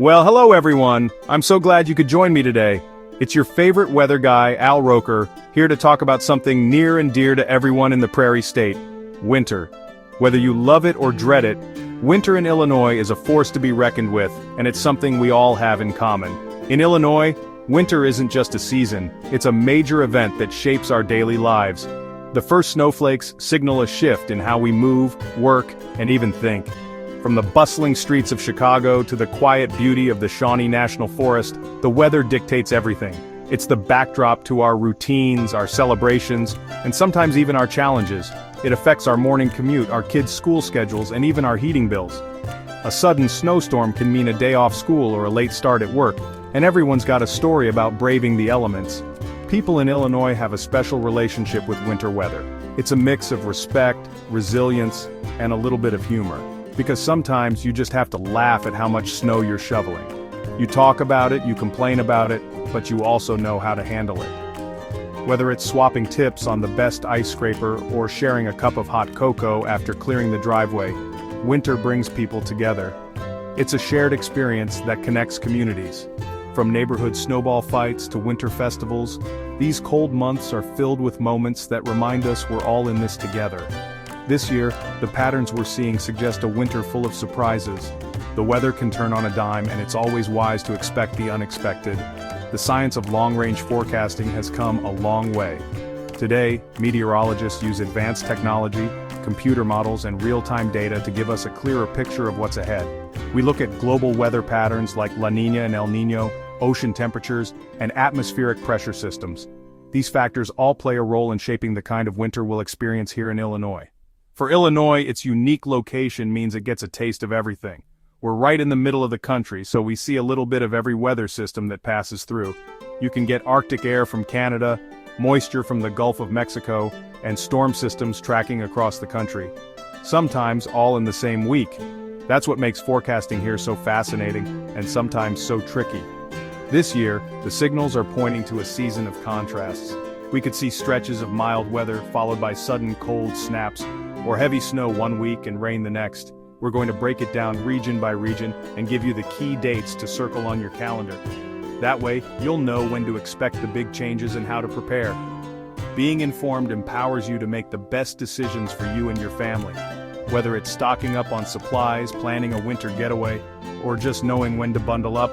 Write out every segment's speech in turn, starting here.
Well, hello everyone. I'm so glad you could join me today. It's your favorite weather guy, Al Roker, here to talk about something near and dear to everyone in the Prairie State: winter. Whether you love it or dread it, winter in Illinois is a force to be reckoned with, and it's something we all have in common. In Illinois, winter isn't just a season, it's a major event that shapes our daily lives. The first snowflakes signal a shift in how we move, work, and even think. From the bustling streets of Chicago to the quiet beauty of the Shawnee National Forest, the weather dictates everything. It's the backdrop to our routines, our celebrations, and sometimes even our challenges. It affects our morning commute, our kids' school schedules, and even our heating bills. A sudden snowstorm can mean a day off school or a late start at work, and everyone's got a story about braving the elements. People in Illinois have a special relationship with winter weather. It's a mix of respect, resilience, and a little bit of humor. Because sometimes you just have to laugh at how much snow you're shoveling. You talk about it, you complain about it, but you also know how to handle it. Whether it's swapping tips on the best ice scraper or sharing a cup of hot cocoa after clearing the driveway, winter brings people together. It's a shared experience that connects communities. From neighborhood snowball fights to winter festivals, these cold months are filled with moments that remind us we're all in this together. This year, the patterns we're seeing suggest a winter full of surprises. The weather can turn on a dime, and it's always wise to expect the unexpected. The science of long-range forecasting has come a long way. Today, meteorologists use advanced technology, computer models, and real-time data to give us a clearer picture of what's ahead. We look at global weather patterns like La Niña and El Niño, ocean temperatures, and atmospheric pressure systems. These factors all play a role in shaping the kind of winter we'll experience here in Illinois. For Illinois, its unique location means it gets a taste of everything. We're right in the middle of the country, so we see a little bit of every weather system that passes through. You can get Arctic air from Canada, moisture from the Gulf of Mexico, and storm systems tracking across the country. Sometimes all in the same week. That's what makes forecasting here so fascinating, and sometimes so tricky. This year, the signals are pointing to a season of contrasts. We could see stretches of mild weather followed by sudden cold snaps, or heavy snow one week and rain the next. We're going to break it down region by region and give you the key dates to circle on your calendar. That way, you'll know when to expect the big changes and how to prepare. Being informed empowers you to make the best decisions for you and your family. Whether it's stocking up on supplies, planning a winter getaway, or just knowing when to bundle up,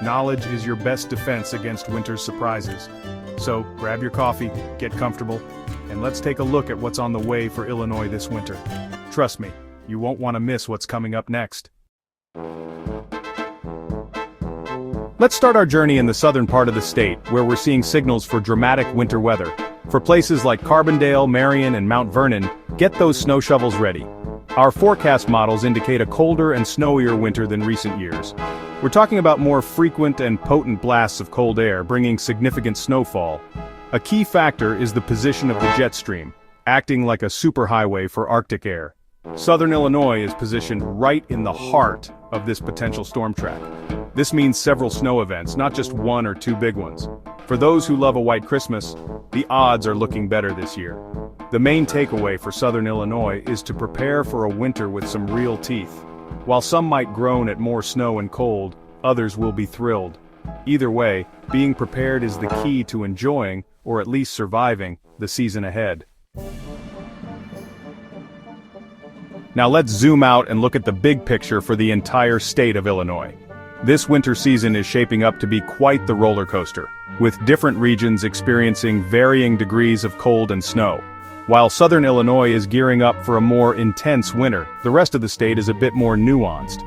knowledge is your best defense against winter's surprises. So, grab your coffee, get comfortable, and let's take a look at what's on the way for Illinois this winter. Trust me, you won't want to miss what's coming up next. Let's start our journey in the southern part of the state, where we're seeing signals for dramatic winter weather. For places like Carbondale, Marion, and Mount Vernon, get those snow shovels ready. Our forecast models indicate a colder and snowier winter than recent years. We're talking about more frequent and potent blasts of cold air, bringing significant snowfall. A key factor is the position of the jet stream, acting like a superhighway for Arctic air. Southern Illinois is positioned right in the heart of this potential storm track. This means several snow events, not just one or two big ones. For those who love a white Christmas, the odds are looking better this year. The main takeaway for Southern Illinois is to prepare for a winter with some real teeth. While some might groan at more snow and cold, others will be thrilled. Either way, being prepared is the key to enjoying, or at least surviving, the season ahead. Now let's zoom out and look at the big picture for the entire state of Illinois. This winter season is shaping up to be quite the roller coaster, with different regions experiencing varying degrees of cold and snow. While southern Illinois is gearing up for a more intense winter, the rest of the state is a bit more nuanced.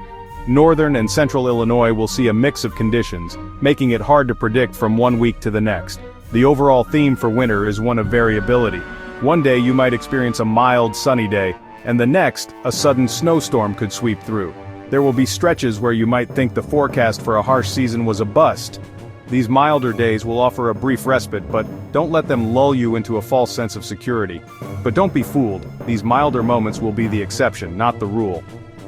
Northern and central Illinois will see a mix of conditions, making it hard to predict from one week to the next. The overall theme for winter is one of variability. One day you might experience a mild, sunny day, and the next, a sudden snowstorm could sweep through. There will be stretches where you might think the forecast for a harsh season was a bust. These milder days will offer a brief respite, but don't let them lull you into a false sense of security. But don't be fooled, these milder moments will be the exception, not the rule.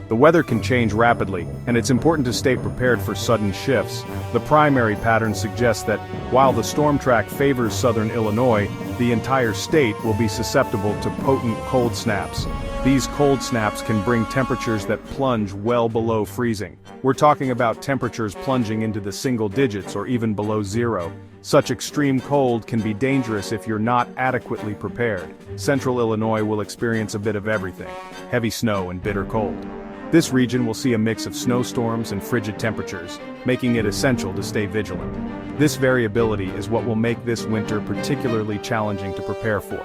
The weather can change rapidly, and it's important to stay prepared for sudden shifts. The primary pattern suggests that, while the storm track favors southern Illinois, the entire state will be susceptible to potent cold snaps. These cold snaps can bring temperatures that plunge well below freezing. We're talking about temperatures plunging into the single digits or even below zero. Such extreme cold can be dangerous if you're not adequately prepared. Central Illinois will experience a bit of everything: heavy snow and bitter cold. This region will see a mix of snowstorms and frigid temperatures, making it essential to stay vigilant. This variability is what will make this winter particularly challenging to prepare for.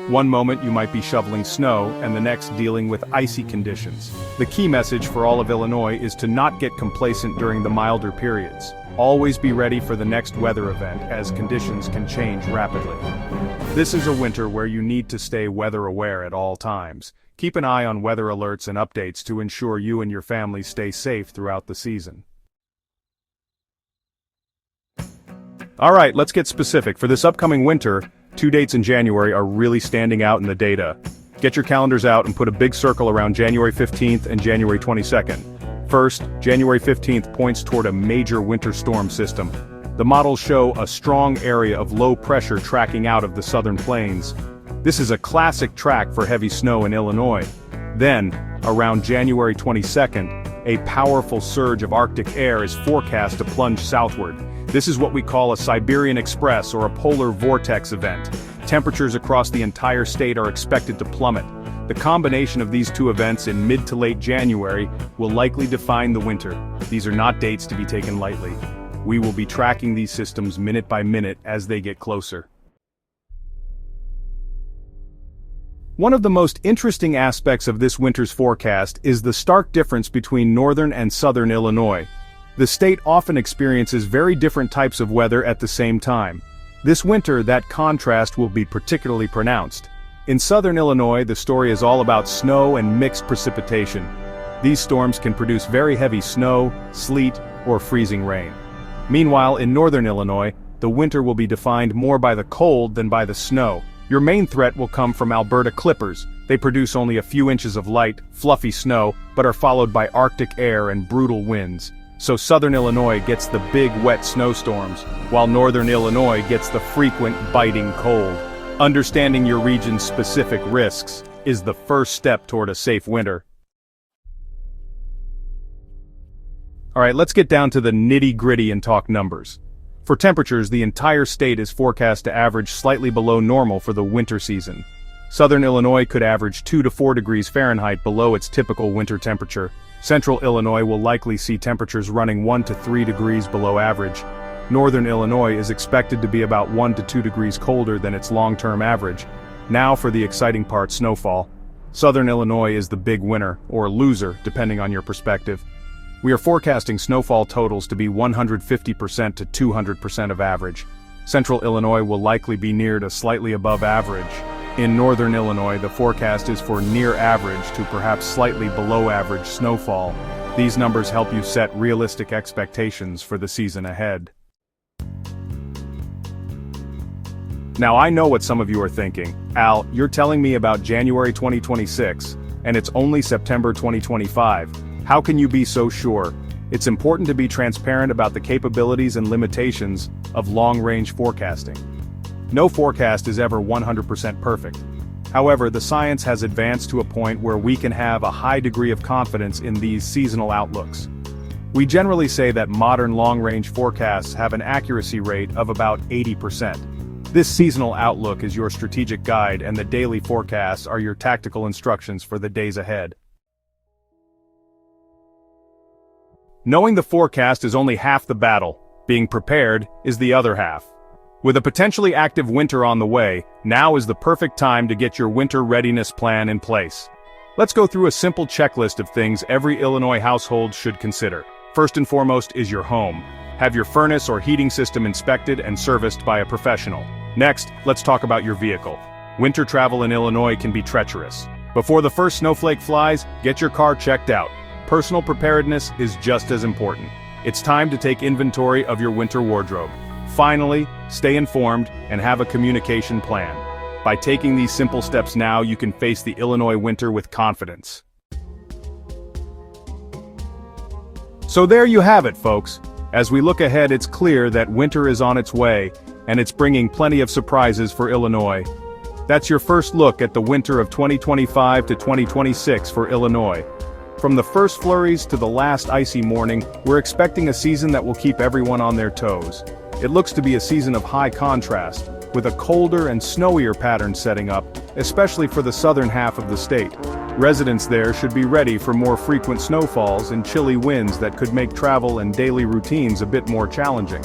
One moment you might be shoveling snow, and the next dealing with icy conditions. The key message for all of Illinois is to not get complacent during the milder periods. Always be ready for the next weather event, as conditions can change rapidly. This is a winter where you need to stay weather aware at all times. Keep an eye on weather alerts and updates to ensure you and your family stay safe throughout the season. Alright, let's get specific. For this upcoming winter, 2 dates in January are really standing out in the data. Get your calendars out and put a big circle around January 15th and January 22nd. First, January 15th points toward a major winter storm system. The models show a strong area of low pressure tracking out of the southern plains. This is a classic track for heavy snow in Illinois. Then, around January 22nd, a powerful surge of Arctic air is forecast to plunge southward. This is what we call a Siberian Express or a polar vortex event. Temperatures across the entire state are expected to plummet. The combination of these two events in mid to late January will likely define the winter. These are not dates to be taken lightly. We will be tracking these systems minute by minute as they get closer. One of the most interesting aspects of this winter's forecast is the stark difference between northern and southern Illinois. The state often experiences very different types of weather at the same time. This winter, that contrast will be particularly pronounced. In southern Illinois, the story is all about snow and mixed precipitation. These storms can produce very heavy snow, sleet, or freezing rain. Meanwhile, in northern Illinois, the winter will be defined more by the cold than by the snow. Your main threat will come from Alberta clippers. They produce only a few inches of light, fluffy snow, but are followed by Arctic air and brutal winds. So southern Illinois gets the big wet snowstorms, while northern Illinois gets the frequent biting cold. Understanding your region's specific risks is the first step toward a safe winter. Alright, let's get down to the nitty-gritty and talk numbers. For temperatures, the entire state is forecast to average slightly below normal for the winter season. Southern Illinois could average 2 to 4 degrees Fahrenheit below its typical winter temperature. Central Illinois will likely see temperatures running 1 to 3 degrees below average. Northern Illinois is expected to be about 1 to 2 degrees colder than its long-term average. Now for the exciting part: snowfall. Southern Illinois is the big winner, or loser, depending on your perspective. We are forecasting snowfall totals to be 150% to 200% of average. Central Illinois will likely be near to slightly above average. In northern Illinois, the forecast is for near average to perhaps slightly below average snowfall. These numbers help you set realistic expectations for the season ahead. Now I know what some of you are thinking. Al, you're telling me about January 2026, and it's only September 2025. How can you be so sure? It's important to be transparent about the capabilities and limitations of long-range forecasting. No forecast is ever 100% perfect. However, the science has advanced to a point where we can have a high degree of confidence in these seasonal outlooks. We generally say that modern long-range forecasts have an accuracy rate of about 80%. This seasonal outlook is your strategic guide, and the daily forecasts are your tactical instructions for the days ahead. Knowing the forecast is only half the battle. Being prepared is the other half. With a potentially active winter on the way, now is the perfect time to get your winter readiness plan in place. Let's go through a simple checklist of things every Illinois household should consider. First and foremost is your home. Have your furnace or heating system inspected and serviced by a professional. Next, let's talk about your vehicle. Winter travel in Illinois can be treacherous. Before the first snowflake flies, get your car checked out. Personal preparedness is just as important. It's time to take inventory of your winter wardrobe. Finally, stay informed and have a communication plan. By taking these simple steps now, you can face the Illinois winter with confidence. So there you have it, folks. As we look ahead, it's clear that winter is on its way, and it's bringing plenty of surprises for Illinois. That's your first look at the winter of 2025 to 2026 for Illinois. From the first flurries to the last icy morning, we're expecting a season that will keep everyone on their toes. It looks to be a season of high contrast, with a colder and snowier pattern setting up, especially for the southern half of the state. Residents there should be ready for more frequent snowfalls and chilly winds that could make travel and daily routines a bit more challenging.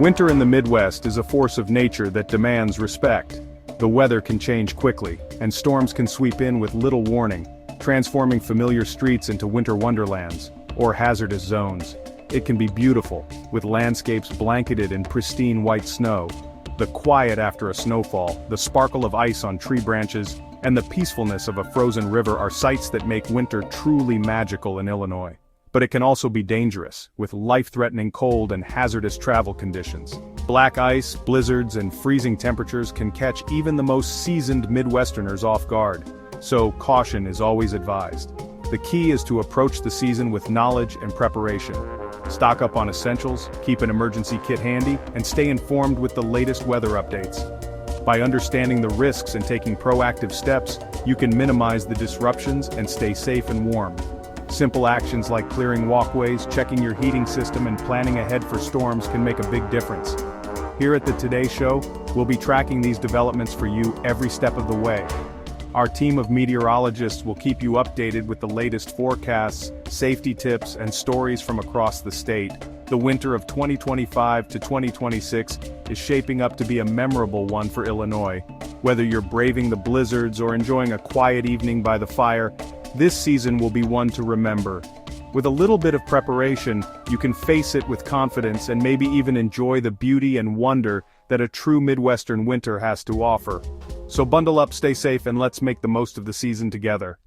Winter in the Midwest is a force of nature that demands respect. The weather can change quickly, and storms can sweep in with little warning, transforming familiar streets into winter wonderlands, or hazardous zones. It can be beautiful, with landscapes blanketed in pristine white snow. The quiet after a snowfall, the sparkle of ice on tree branches, and the peacefulness of a frozen river are sights that make winter truly magical in Illinois. But it can also be dangerous, with life-threatening cold and hazardous travel conditions. Black ice, blizzards, and freezing temperatures can catch even the most seasoned Midwesterners off guard, so caution is always advised. The key is to approach the season with knowledge and preparation. Stock up on essentials, keep an emergency kit handy, and stay informed with the latest weather updates. By understanding the risks and taking proactive steps, you can minimize the disruptions and stay safe and warm. Simple actions like clearing walkways, checking your heating system, and planning ahead for storms can make a big difference. Here at the Today Show, we'll be tracking these developments for you every step of the way. Our team of meteorologists will keep you updated with the latest forecasts, safety tips, and stories from across the state. The winter of 2025 to 2026 is shaping up to be a memorable one for Illinois. Whether you're braving the blizzards or enjoying a quiet evening by the fire, this season will be one to remember. With a little bit of preparation, you can face it with confidence and maybe even enjoy the beauty and wonder that a true Midwestern winter has to offer. So bundle up, stay safe, and let's make the most of the season together.